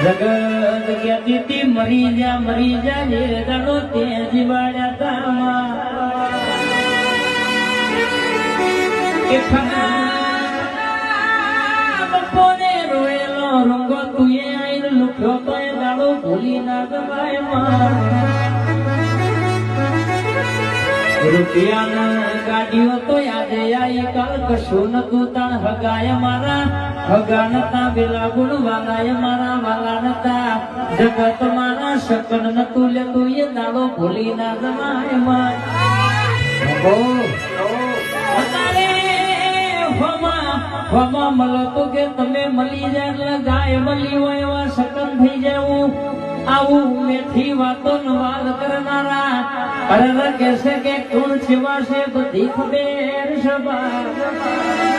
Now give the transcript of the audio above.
જગત કહેતી તી મરી જા જે દાડો તે જીવાડ્યા તામાં કે બપોરે રોયેલો રંગો તુએ આઈને લુખ્યો તો એ દાડો ભૂલી ના ગવાય માં રૂપિયાના ગાડીઓ તો યાદે આઈ કાલ કશું નતું તાણ હગાય મારા હગા નતા વેલા ગુણ વાલાય મારા વાલા નતા જગત મારા શકન નતું લેતું એ દાડો ભૂલી ના જમાય માં હમા મળો તો કે તમે મળી જાય એટલે ગાય મળી હોય એવા શકન થઈ જવું આવું મેથી વાતો નવાલ કરનારા અરે કેસે કે કોણ સેવા છે બધી ખબર સભા